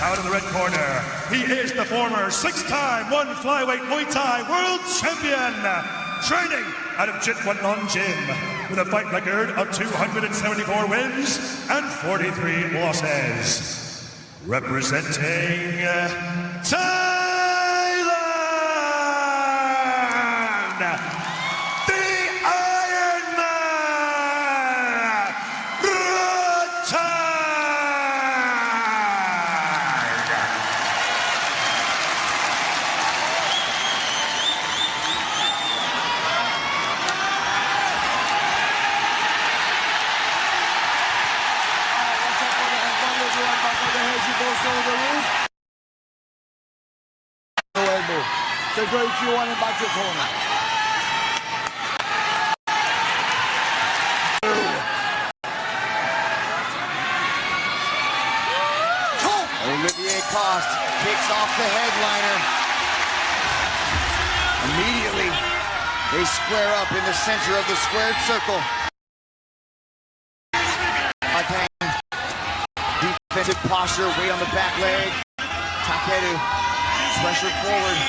out of the red corner, he is the former six-time one flyweight Muay Thai world champion, training out of Jitwanon Gym with a fight record of 274 wins and 43 losses. Representing Thailand, the Iron Man, Rotang! So go if you want him back to your corner. Olivier Coste kicks off the headliner. Immediately, they square up in the center of the squared circle. Defensive posture, weight on the back leg. Takeru, pressure forward.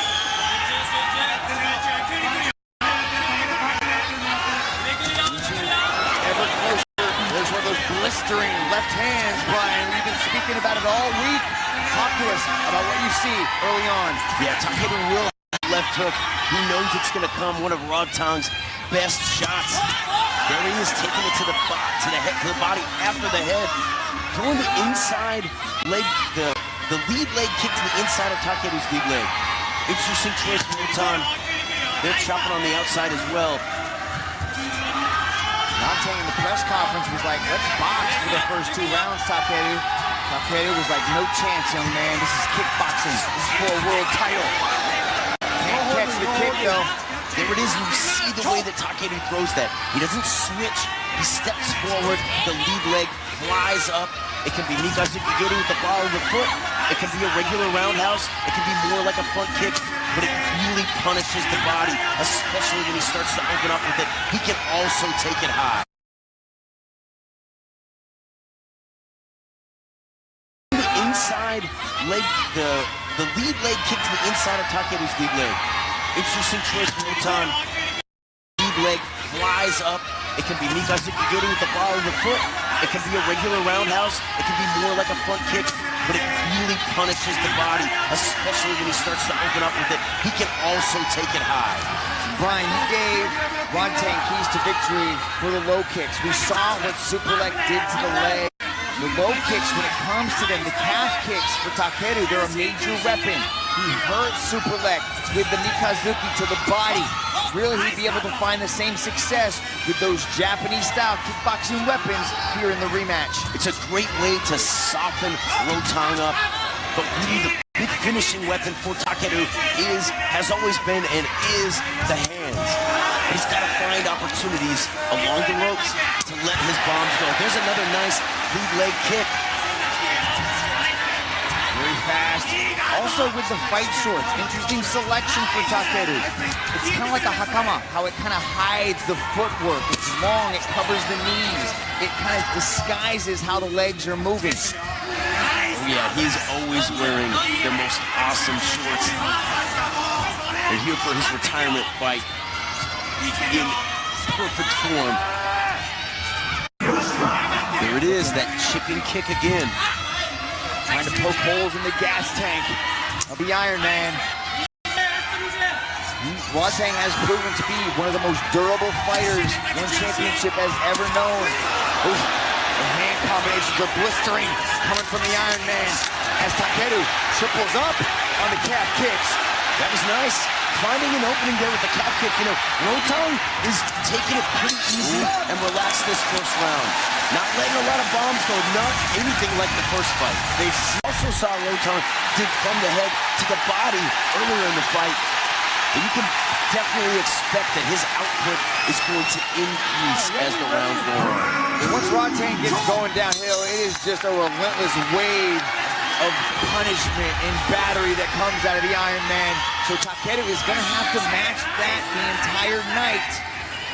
Ever closer. There's one of those blistering left hands, Brian. We've been speaking about it all week. Talk to us about what you see early on. Yeah, Takeru will have left hook. He knows it's going to come. One of Rodtang's best shots. There he is, taking it to the head, to the body after the head. Throwing the inside leg, the lead leg kick to the inside of Takeru's lead leg. Interesting choice from Rodtang. They're chopping on the outside as well. Rodtang in the press conference was like, let's box for the first 2 rounds, Takeru. Takeru was like, no chance, young man. This is kickboxing. This is for a world title. Can't catch the kick, though. There it is. You see the way that Takeru throws that. He doesn't switch. He steps forward. The lead leg flies up. It can be Mikazuki-giri with the ball of the foot. It can be a regular roundhouse. It can be more like a front kick. But it really punishes the body, especially when he starts to open up with it. He can also take it high. The inside leg, the lead leg kick to the inside of Takeru's lead leg. Interesting choice from Rodtang. Lead leg flies up. It can be Mikazuki-giri with the ball of the foot. It can be a regular roundhouse. It can be more like a front kick. But it really punishes the body, especially when he starts to open up with it. He can also take it high. Brian, you gave Rodtang keys to victory for the low kicks. We saw what Superlek did to the leg. The low kicks, when it comes to them, the calf kicks for Takeru, they're a major weapon. He hurt Superlek with the Mikazuki to the body. Will he be able to find the same success with those Japanese-style kickboxing weapons here in the rematch? It's a great way to soften Rodtang up, but really the big finishing weapon for Takeru has always been and is the hands. But he's got to find opportunities along the ropes to let his bombs go. There's another nice lead leg kick. Very fast. Also with the fight shorts, interesting selection for Takeru. It's kind of like a hakama, how it kind of hides the footwork. It's long, it covers the knees. It kind of disguises how the legs are moving. Oh yeah, he's always wearing the most awesome shorts. They're here for his retirement fight in perfect form. There it is, that chicken kick again. Trying to poke holes in the gas tank of the Iron Man. Rodtang has proven to be one of the most durable fighters one championship has ever known. Ooh, the hand combinations are blistering coming from the Iron Man as Takeru triples up on the calf kicks. That was nice. Finding an opening there with the calf kick. You know, Rodtang is taking it pretty easy and relaxed this first round. Not letting a lot of bombs go, not anything like the first fight. They also saw Rodtang dig from the head to the body earlier in the fight. But you can definitely expect that his output is going to increase as the rounds go on. Once Rodtang gets going downhill, it is just a relentless wave of punishment and battery that comes out of the Iron Man. So Takeru is going to have to match that the entire night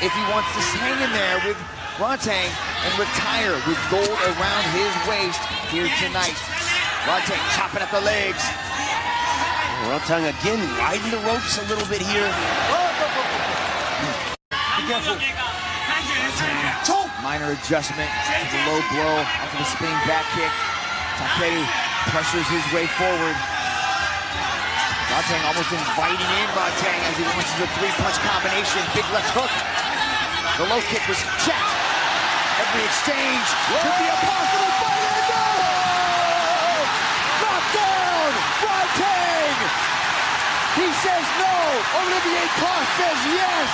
if he wants to hang in there with Rodtang and retire with gold around his waist here tonight. Rotang chopping at the legs. Rotang again riding the ropes a little bit here. Be careful. Minor adjustment to the low blow off of the spinning back kick. Takeru pressures his way forward. Rotang almost inviting in Rotang as he launches a three-punch combination. Big left hook. The low kick was checked. Every exchange could be a possible fight. And no! Knockdown! Rotang! He says no. Olivier Coste says yes.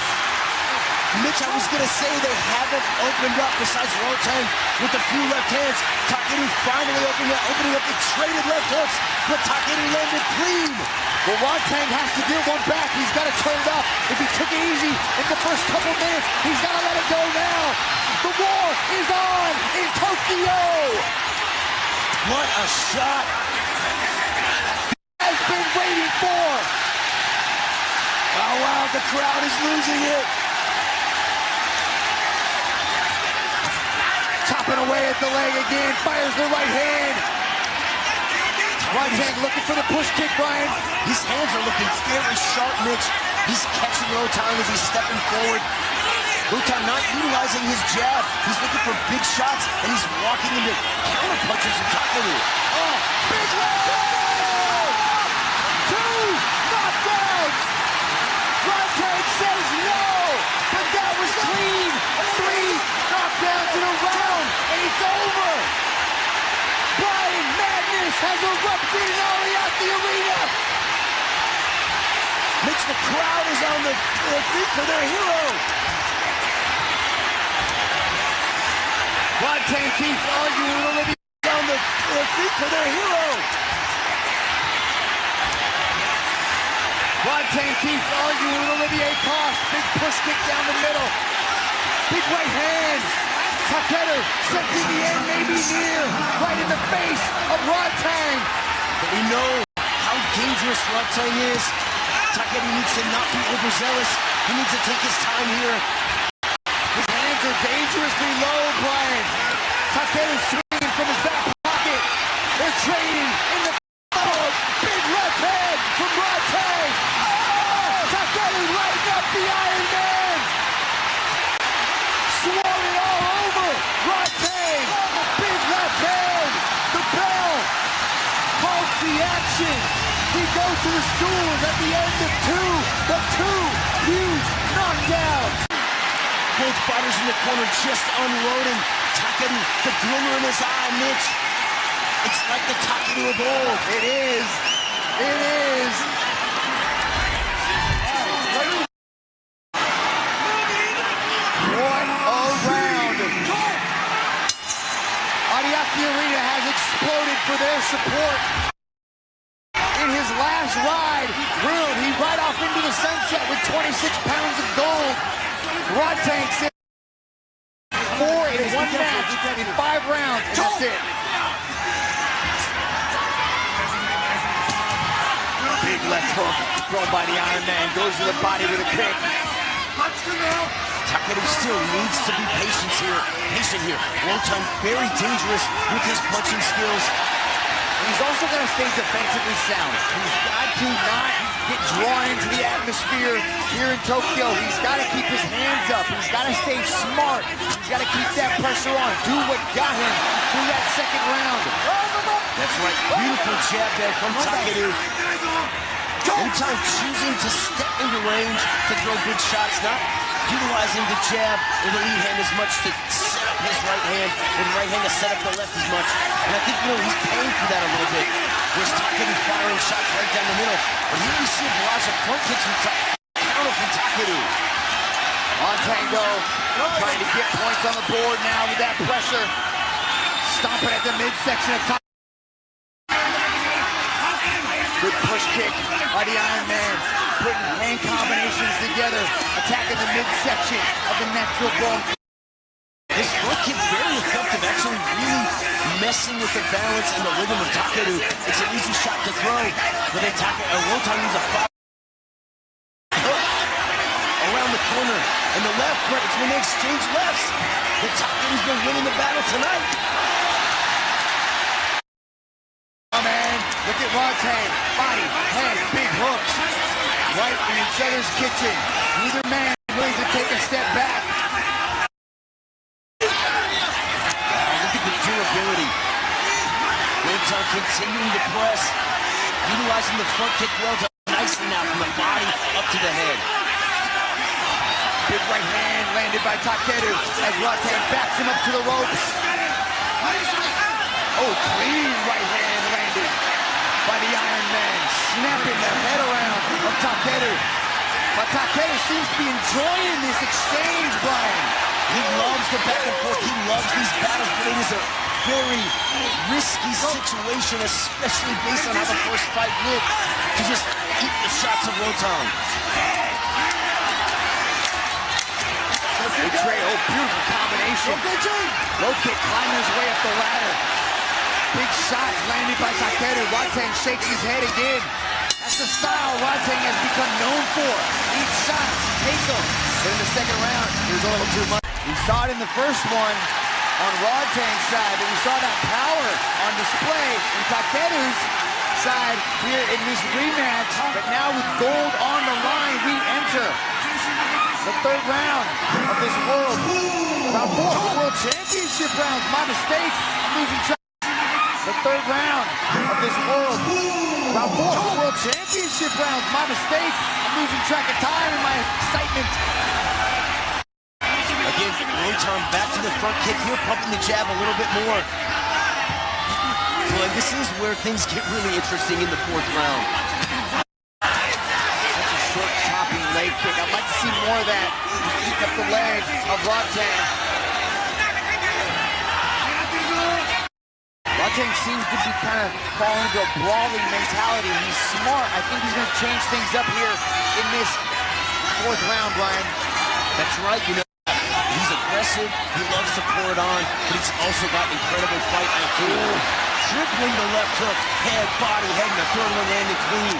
Mitch, I was going to say they haven't opened up besides Rotang with a few left hands. Takeru finally opening up the traded left hooks, but Takeru landed clean. Well, Rotang has to give one back. He's got to turn it up. If he took it easy in the first couple minutes, he's got to let it go now. The war is on in Tokyo. What a shot. Has been waiting for. Oh, wow, the crowd is losing it. Chopping away at the leg again, fires the right hand. Rotang looking for the push kick, Brian. His hands are looking very sharp, Mitch. He's catching Rotang as he's stepping forward. Rotang not utilizing his jab. He's looking for big shots, and he's walking into counter punches from Takeru. Oh, big left hook! 2 knockdowns! Rotang says no, but that was clean. 3 knockdowns in a round, and it's over. Brian, madness has erupted in the arena. Mitch, the crowd is on their feet for their hero. Rotang keeps arguing with Olivier On their feet for their hero. Rotang keeps arguing with Olivier Coste. Big push kick down the middle. Big right hand. Takeru sensing the end may be near. Right in the face of Rotang. But we know how dangerous Rotang is. Takeru needs to not be overzealous. He needs to take his time here. His hands are dangerously low, Brian. Takeru swinging from his back pocket. They're trading in the big left hand from Rotang. Oh! Takeru lighting up the Iron Man. Swung it all over. Rotang, big left hand. The bell halts the action. We go to the stools at the end of 2 huge knockdowns. Both fighters in the corner just unloading. Takeru, the glimmer in his eye, Mitch. It's like the Takeru of old. It is. It is. What a round. Ariake Arena has exploded for their support. In his last ride, he ride off into the sunset with 26 pounds of gold. Rotang said 4 in 1 match in 5 rounds, and that's it. Big left hook thrown by the Iron Man, goes to the body with a kick. Takeru still needs to be patient here. Rotang very dangerous with his punching skills. He's also going to stay defensively sound. He's got to not get drawn into the atmosphere here in Tokyo. He's got to keep his hands up. He's got to stay smart. He's got to keep that pressure on. Do what got him through that second round. That's right. Beautiful jab there from Takeru. Rotang choosing to step into range to throw big shots, not utilizing the jab or the lead hand as much to set up his right hand, and right hand to set up the left as much. And I think, he's paying for that a little bit. There's Takeru firing shots right down the middle. But here we see a barrage of front kicks from counter from Takeru. On Tango, trying to get points on the board now with that pressure. Stomping at the midsection of Takeru. Good push kick by the Iron Man. Putting hand combinations together, attacking the midsection of the natural bone. This front kick very effective, actually really messing with the balance and the rhythm of Takeru. It's an easy shot to throw, but then Rotang needs a fire around the corner. And the left, it's when they exchange lefts. But Takeru's been winning the battle tonight. Look at Rodtang. Body, head, big hooks. Right in each other's kitchen. Neither man willing to take a step back. Look at the durability. Rotang continuing to press, utilizing the front kick well nicely now from the body up to the head. Big right hand landed by Takeru as Rodtang backs him up to the ropes. Oh, clean right hand landed by the Iron Man, snapping the head around of Takeru. But Takeru seems to be enjoying this exchange, Brian. He loves the back and forth. He loves these battles, but it is a very risky situation, especially based on how the first fight went, to just eat the shots of Rotang. Oh, beautiful combination. Low kick climbing his way up the ladder. Big shots landed by Takeru. Rodtang shakes his head again. That's the style Rodtang has become known for. Eat shots, take them. But in the second round, it was a little too much. We saw it in the first one on Rodtang's side, but we saw that power on display in Takeru's side here in this rematch. But now with gold on the line, we enter the third round of this world. Round 4, World Championship rounds. My mistake. I'm losing track. The third round of this world. Round 4, World Championship rounds. My mistake. I'm losing track of time in my excitement. Again, Rotang back to the front kick here, pumping the jab a little bit more. Boy, this is where things get really interesting in the fourth round. Short, choppy leg kick. I'd like to see more of that. Keep up the leg of Rodtang. Rodtang seems to be kind of falling into a brawling mentality. He's smart. I think he's going to change things up here in this fourth round, Brian. That's right, you know. He's aggressive, he loves to pour it on, but he's also got incredible fight IQ. Tripling the left hook, head, body, head, and the third one landed clean.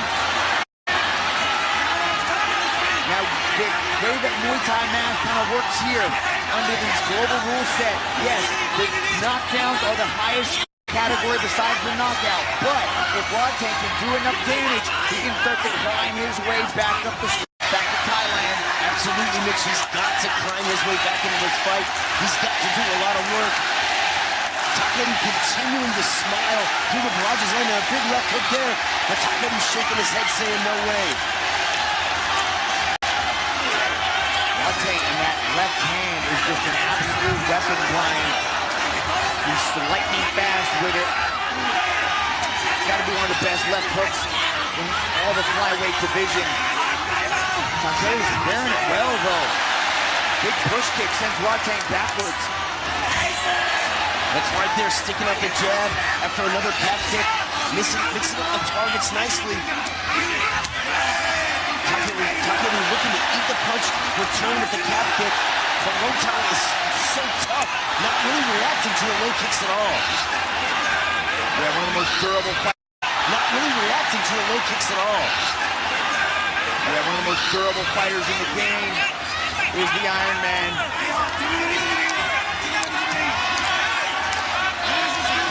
Now, the way that Muay Thai math kind of works here under this global rule set, yes, the knockdowns are the highest category besides the knockout. But if Rodtang can do enough damage, he can start to climb his way back up the street, back to Thailand. Absolutely, Mitch. He's got to climb his way back into this fight. He's got to do a lot of work. Takeru continuing to smile. Hugo Rogers landing a big left hook there. But Takeru shaking his head saying no way. Rodtang, and that left hand is just an absolute weapon, Brian. He's lightning fast with it. Got to be one of the best left hooks in all the flyweight division. Takeru's bearing it well, though. Big push kick sends Rodtang backwards. That's right there, sticking up the jab after another calf kick. Mixing up the targets nicely. Takeru looking to eat the punch, return with the calf kick. But Rotang is so tough, not really reacting to the low kicks at all. Yeah, one of the most durable fighters. Not really reacting to the low kicks at all. Yeah, one of the most durable fighters in the game is the Iron Man.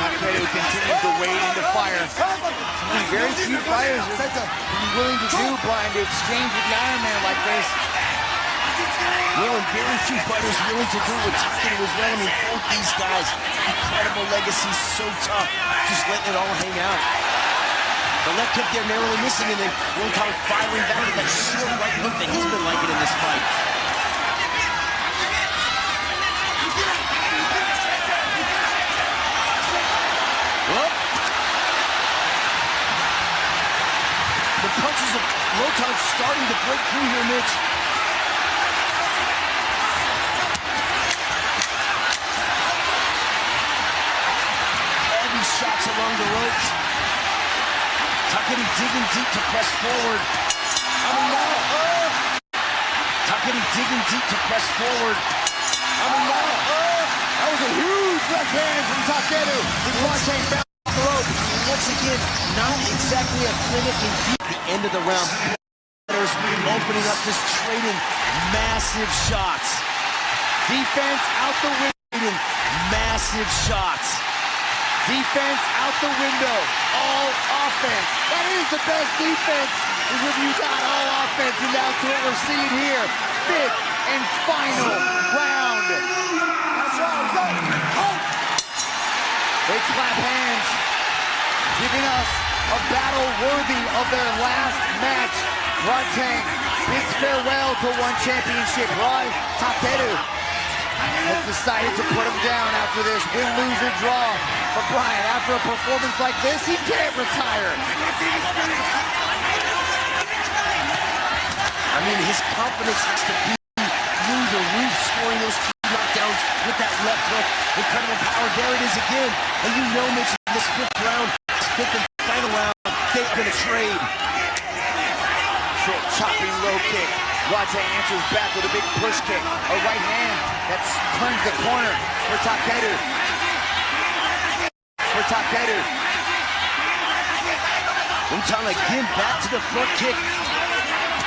Takeru continues to wade into fire. Very few fighters are willing to do, Brian, to exchange with the Iron Man like this. Well, and very few fighters willing to do what Takeru was willing to do. Both these guys, incredible legacy, so tough, just letting it all hang out. The left hook there narrowly missing, and then Rotang firing back with that short right hook that he's been liking in this fight. Well, the punches of Rotang starting to break through here, Mitch. Heavy shots along the ropes. Takeru digging deep to press forward. Takeru digging deep to press forward. That was a huge left hand from Takeru. Rodtang back off the rope. Once again, not exactly a clinic in deep. At the end of the round, opening up, just trading massive shots. Defense out the window. Massive shots. Defense out the window. All offense. That is the best defense, is when you got all offense, and that's what we're seeing here. Fifth and final round. They clap hands, giving us a battle worthy of their last match. Rodtang bids farewell to one championship. Rod Takeru has decided to put him down after this win, lose, or draw. But Brian, after a performance like this, he can't retire. I mean, his confidence has to be through the roof, scoring those two knockdowns with that left hook. Incredible power. There it is again. And you know, Mitch, in this fifth round, fifth and final round, they're going to trade. Short chopping low kick. Rodtang answers back with a big push kick. A right hand that turns the corner for Takeru. Umtana again back to the front kick.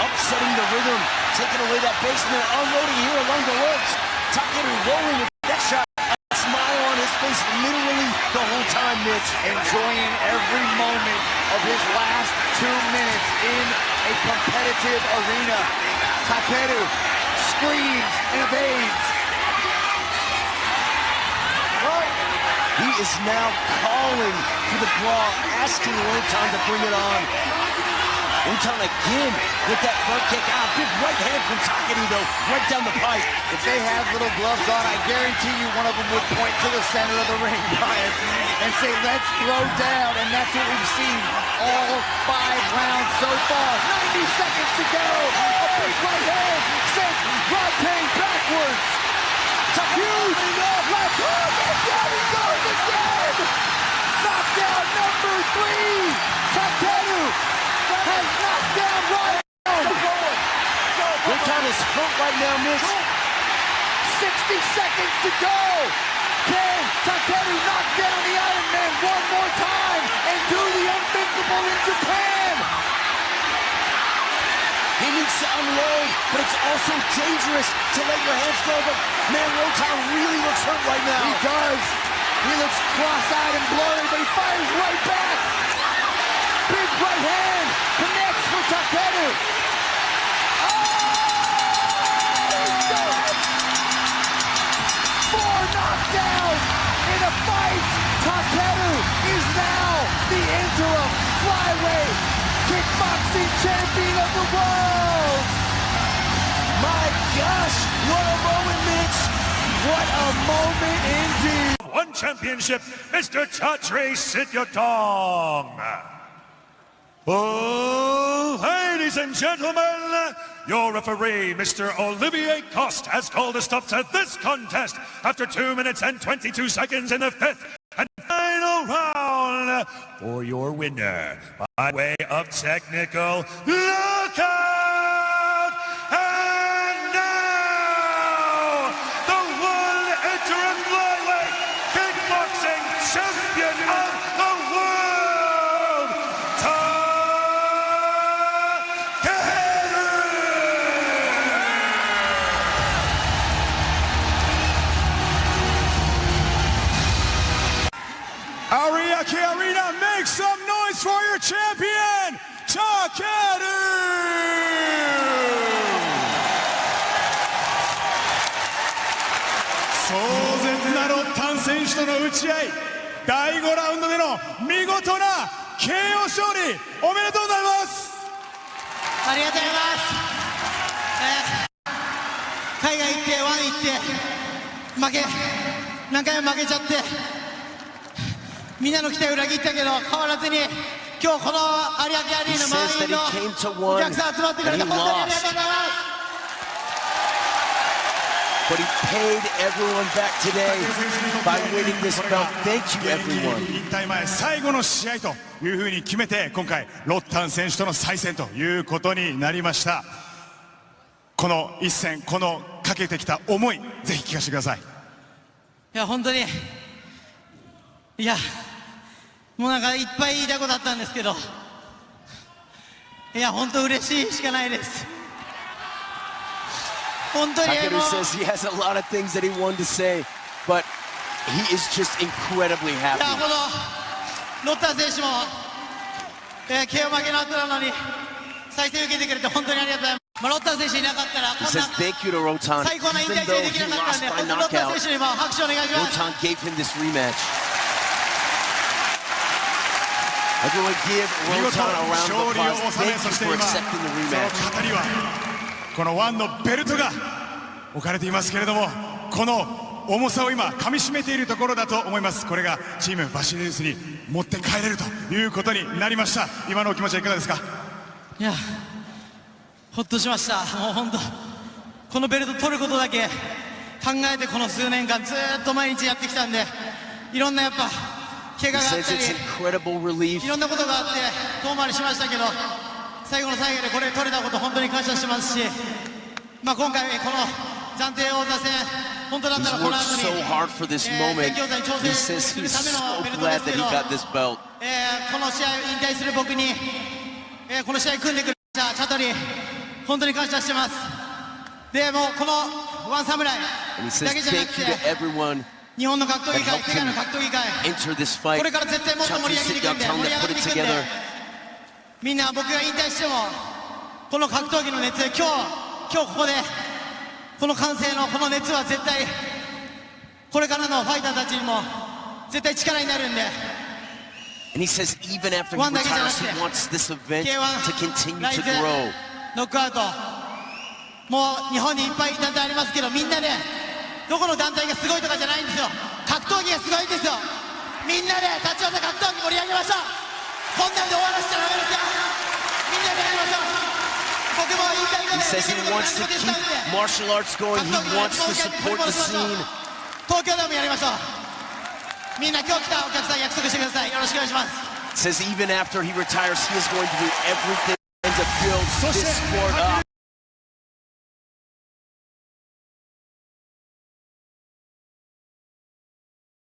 Upsetting the rhythm. Taking away that basement. Unloading here along the ropes. Takeru rolling with that shot. A smile on his face literally the whole time, Mitch. Enjoying every moment of his last 2 minutes in a competitive arena. Takeru screams and evades. He is now calling for the brawl, asking Umtana to bring it on. Umtana again with that front kick out. Big right hand from Takeru though, right down the pipe. If they have little gloves on, I guarantee you one of them would point to the center of the ring, Brian, and say, let's throw down. And that's what we've seen all 5 rounds so far. 90 seconds to go. A big right hand sends Rodtang backwards. Huge left hook, and down he goes again. Knockdown number 3. Takeru has knocked down Rodtang. Umtana is hurt right now, Mitch. 60 seconds to go. Can Takeru knock down the Iron Man one more time and do the unthinkable in Japan? He needs to unload, but it's also dangerous to let your hands go. But man, Umtana really looks hurt right now. He does. He looks cross-eyed and blurry, but he fires right back. Big right hand connects for Takeru. Four knockdowns in a fight. Takeru is now the interim flyweight kickboxing champion of the world. My gosh, what a moment, Mitch. What a moment indeed. One championship, Mr. Chatri Sityodong. Oh, ladies and gentlemen, your referee, Mr. Olivier Coste, has called a stop to this contest after 2 minutes and 22 seconds in the 5th and final round for your winner by way of technical knockout. And now, the one interim flyweight kickboxing champion of the world, Ariake Arena, make some noise for your champion, Takeru! 壮絶なロッタン選手との打ち合い、第5ラウンドでの見事な KO 勝利、おめでとうございます。ありがとうございます。海外行ってワン行って何回も負けちゃって、みんなの期待を裏切ったけど変わらずに今日この有明アリーナ満員のお客さん集まってくれて本当にありがとうございます。But he paid everyone back today by winning this bout. Thank you, everyone. 引退前最後の試合というふうに決めて、今回ロッタン選手との再戦ということになりました。この一戦、このかけてきた思い、ぜひ聞かせてください。いや本当に、いやもうなんかいっぱい言いたいことあったんですけど、いや本当嬉しいしかないです。本当に Takeru says he has a lot of things that he wanted to say, but He is just incredibly いや happy. このロッター選手も、KO 負けの後なのに再戦受けてくれて本当にありがとうございます。ロッター選手いなかったら He こん says な thank you to Rotan. 最高な引 Even 退試 though 合でき he なかったん lost で、 by 本当にロッター knockout, 選手にも拍手お願いします。 Rotan gave him this rematch. Everyone give 見事 Rotan a round 勝 of 利を applause. 収め、 Thank そ you して for 今 accepting the そ rematch. の肩にはこのワンのベルトが置かれていますけれども、この重さを今噛みしめているところだと思います。これがチームバシリウスに持って帰れるということになりました。今のお気持ちはいかがですか？いやほっとしました。もう本当このベルト取ることだけ考えてこの数年間ずっと毎日やってきたんで、いろんなやっぱ怪 He 我があっ says たり it's incredible relief. いろんなことがあって遠回りしましたけど、最後の最後でこれ取れたこと本当に感謝してますし、今回この暫定王座戦本当だったら He's この worked 後に so hard for this moment. 全競賽に挑 He 戦 says する he's ため so のベルトで glad す that け he ど、 got this belt. この試合を引退する僕に、この試合組んでくれたチャトリー本当に感謝してます。でもうこのワンサムライ And he says だけじゃな thank く you て to everyone 日本の格闘技 that 界、 helped 世界 him の格闘技界 enter this fight. これから絶対もっと盛り Chucky 上げてい sit くんで down, tell 盛 him り上 to がっ put てい it くんで、 together. みんな僕が引退してもこの格闘技の熱、今日ここでこの歓声のこの熱は絶対これからのファイターたちにも絶対力になるんで、 And he says even after he ワンだけじゃなく retires, て he wants this event K1 to continue ライ to ズ grow. ノックアウト、もう日本にいっぱい団体ありますけど、みんなでどこの団体がすごいとかじゃないんですよ。格闘技がすごいんですよ。みんなで立ち寄った格闘技盛り上げましょう。こんなんで終わらせちゃダメですよ。みんなでやりましょう。僕も引退後 He で says he wants to keep martial arts going. He wants to support the scene. 東京でもやりましょう。みんな今日来たお客さん約束してください。よろしくお願いします。 Says even after he retires, he is going to do everything to build this sport up.